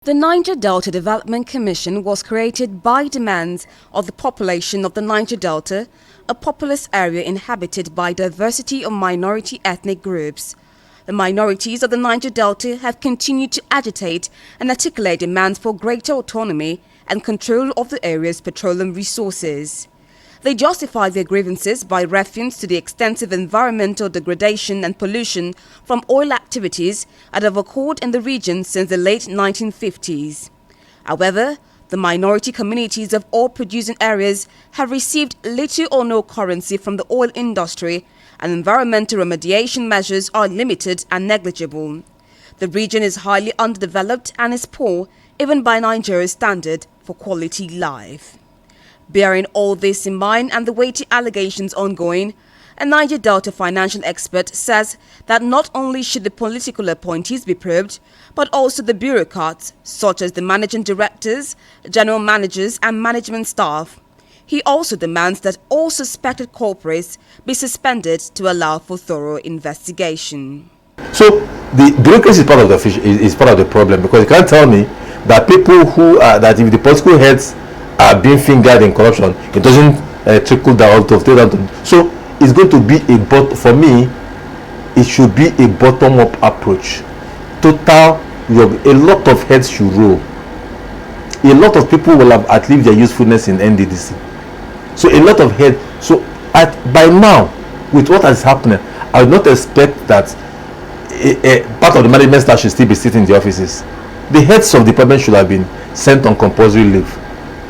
The Niger Delta Development Commission was created by demands of the population of the Niger Delta, a populous area inhabited by a diversity of minority ethnic groups. The minorities of the Niger Delta have continued to agitate and articulate demands for greater autonomy and control of the area's petroleum resources. They justify their grievances by reference to the extensive environmental degradation and pollution from oil activities that have occurred in the region since the late 1950s. However, the minority communities of oil-producing areas have received little or no currency from the oil industry, and environmental remediation measures are limited and negligible. The region is highly underdeveloped and is poor, even by Nigeria's standard for quality life. Bearing all this in mind and the weighty allegations ongoing, a Niger Delta financial expert says that not only should the political appointees be probed, but also the bureaucrats, such as the managing directors, general managers and management staff. He also demands that all suspected culprits be suspended to allow for thorough investigation. So the bureaucracy is part of the problem, because you can't tell me that people who are, that if the political heads are being fingered in corruption, it doesn't trickle down to so it's going to be for me it should be a bottom-up approach. A lot of heads should roll. A lot of people will have outlived their usefulness in NDDC, so a lot of heads. So by now, with what is happening, I would not expect that a part of the management staff should still be sitting in the offices. The heads of department should have been sent on compulsory leave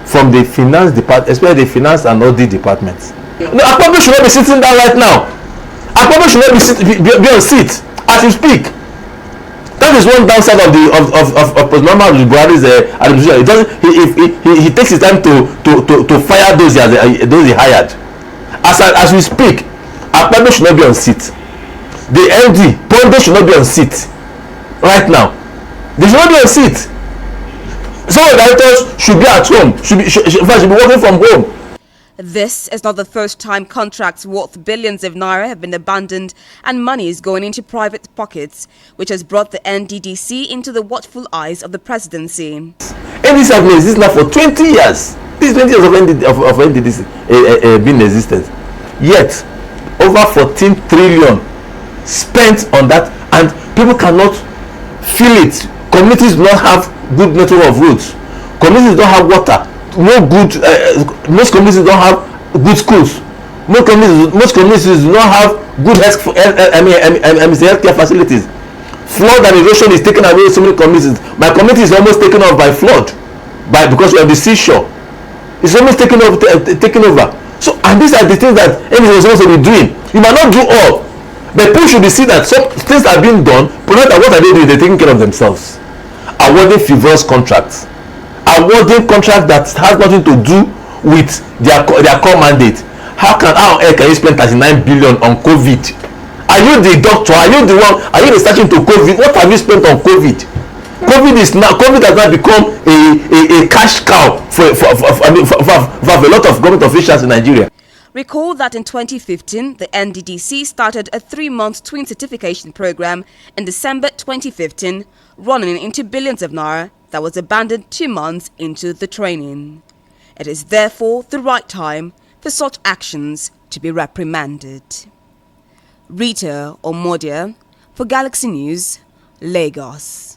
from the finance department, especially the finance and audit departments. No, I probably should not be sitting down right now. I probably should not be on seat as you speak. That is one downside of normal Buhari's administration. It doesn't. He takes his time to fire those he hired. As we speak, I probably should not be on seat. The MD probably should not be on seat right now. They should not be on seat. Some of the directors should be at home, should be working from home. This is not the first time contracts worth billions of naira have been abandoned and money is going into private pockets, which has brought the NDDC into the watchful eyes of the presidency. NDDC has been existing now for 20 years. This is 20 years of NDDC being in existence. Yet, over 14 trillion spent on that, and people cannot feel it. Communities do not have good network of roads. Communities don't have water. Most communities don't have good schools. Most communities do not have good healthcare facilities. Flood and erosion is taken away in so many communities. My community is almost taken off by flood, because we have the seashore. It's almost taken over. So, and these are the things that anyone is supposed to be doing. You might not do all, but people should be seeing that some things are being done. But what are they doing? They're taking care of themselves. Awarding frivolous contracts, awarding contracts that has nothing to do with their core mandate. How on earth can you spend 39 billion on COVID? Are you the doctor? Are you the one? Are you researching to COVID? What have you spent on COVID? COVID has now become a cash cow for a lot of government officials in Nigeria. Recall that in 2015, the NDDC started a 3-month twin certification program in December 2015, running into billions of naira that was abandoned 2 months into the training. It is therefore the right time for such actions to be reprimanded. Rita Omodia for Galaxy News, Lagos.